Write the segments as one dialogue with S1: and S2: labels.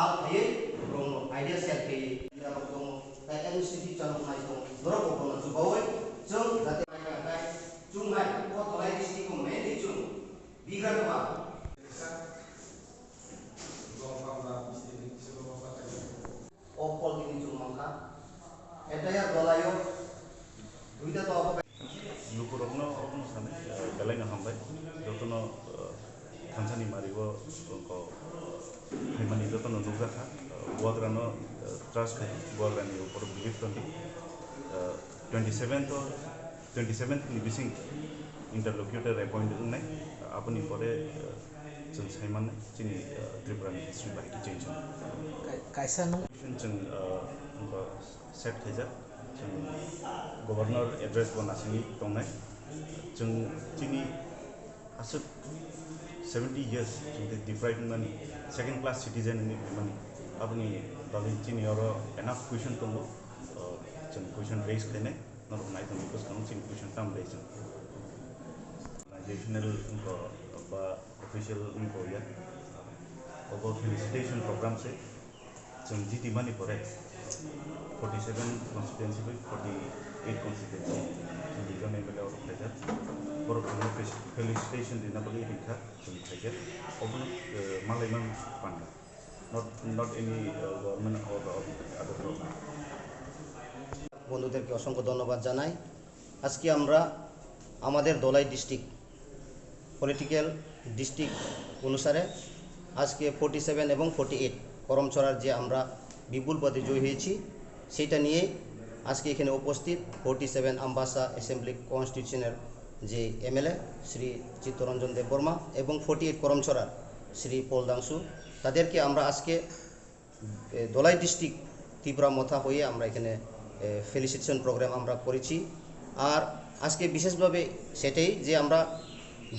S1: hal ye from idea set ke ira ko institute chalo nai ko doro ko na jubawe jong date ka chung mai ko tolai district ko main di chung bigra ko opol ini chung mangka eta ya dolayo duita to apa
S2: Yukurokno okno same dalai na hambai jotono khansani maribo ko hemani jotono nuga tha bodrano trust bodrani upor belief tondi 27th নিবিসিং interlocutor appointed নাই আপনি পরে जों साइमान जोंनि त्रिपुरानि history बाहाय change
S3: कायसा नं
S2: जों set खायजा जों गभर्नर एड्रेस बनासिनि दंनाय जों जोंनि आसो 70 years जों डिप्राइव्ड माने सेकेंड क्लास सिटिजन माने अपनी दालि जोंनि और एनाफ क्वेश्चन दङ जों क्वेश्चन रेज खायनाय नर नाय दं बिकज जों क्वेश्चन टाइम रेज नाइजेशनल बा official ya about felicitation program se जों जीटी मानी परे 47 constituency by 48 constituency जों दिजन एमएलए और प्लेजर for felicitation दिन बलि रिखा जों प्लेजर ओबन मालायमान Panda not any government or other government
S1: বন্ধুদেরকে অসংখ্য ধন্যবাদ জানাই আজকে আমরা আমাদের দলাই ডিস্ট্রিক্ট পলিটিক্যাল ডিস্ট্রিক্ট অনুসারে আজকে 47 এবং 48 করমচড়ার যে আমরা বিপুল পদে জয়ী হয়েছি সেটা নিয়ে আজকে এখানে উপস্থিত 47 আমবাসা অ্যাসেম্বলি কনস্টিটিউশনের যে এমএলএ শ্রী চিত্তরঞ্জন দেববর্মা এবং 48 করমচড়ার শ্রী পলদাংশু তাদেরকে আমরা আজকে দলাই ডিস্ট্রিক্ট ত্রিপুরা মথা হয়ে আমরা এখানে ফেলিসিটেশন প্রোগ্রাম আমরা করেছি আর আজকে বিশেষভাবে সেটাই যে আমরা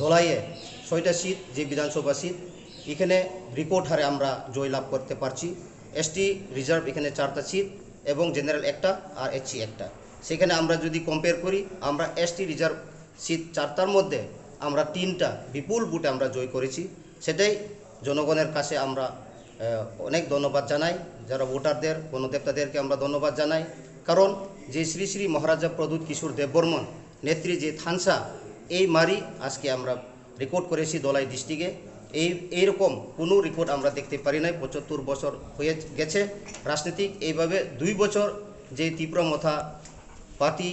S1: ধলাইয়ে 6টা সিট যে বিধানসভা সিট এখানে রেকর্ড হারে আমরা জয় লাভ করতে পারছি এসটি রিজার্ভ এখানে 4টা সিট এবং জেনারেল একটা আর এসসি একটা সেখানে আমরা যদি কম্পেয়ার করি আমরা এসটি রিজার্ভ সিট 4টার মধ্যে আমরা 3টা বিপুল ভোটে আমরা জয় করেছি সেটাই জনগণের কাছে আমরা অনেক ধন্যবাদ জানাই যারা ভোটারদের গণদেবতাদেরকে আমরা ধন্যবাদ জানাই কারণ যে শ্রী শ্রী মহারাজা প্রদ্যুৎ কিশোর দেববর্মন নেত্রী যে থানসা এই মারি আজকে আমরা রেকর্ড করেছি দলাই ডিস্ট্রিক্টে এইরকম কোনো রেকর্ড আমরা দেখতে পারি নাই 75 বছর হয়ে গেছে রাজনীতিক এইভাবে 2 বছর যে ত্রিপুরা মথা পার্টি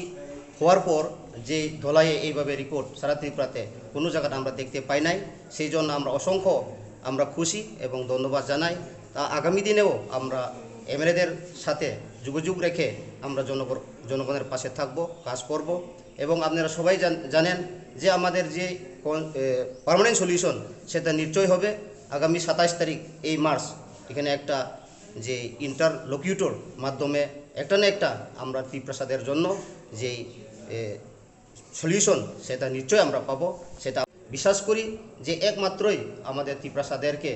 S1: হওয়ার পর যে ধলাইয়ে এইভাবে রেকর্ড সারা ত্রিপুরাতে কোনো জায়গাটা আমরা দেখতে পাই নাই সেই জন্য আমরা অসংখ্য আমরা খুশি এবং ধন্যবাদ জানাই তা আগামী দিনেও আমরা এমএলএদের সাথে যোগাযোগ রেখে আমরা জনগণের পাশে থাকব কাজ করব এবং আপনারা সবাই জানেন যে আমাদের যে পার্মানেন্ট সলিউশন সেটা নিশ্চয় হবে আগামী 27 তারিখ এই মার্চ এখানে একটা যে ইন্টারলোকিউটর মাধ্যমে একটা না একটা আমরা ত্রিপ্রাসাদের জন্য যে সলিউশন সেটা নিশ্চয় আমরা পাবো সেটা বিশ্বাস করি যে একমাত্রই আমাদের ত্রিপ্রাসাদেরকে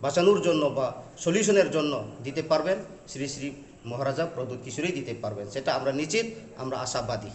S1: বাঁচানোর জন্য বা সলিউশনের জন্য দিতে পারবেন শ্রী শ্রী মহারাজা প্রদ্যুৎ কিশোরই দিতে পারবেন সেটা আমরা নিশ্চিত আমরা আশাবাদী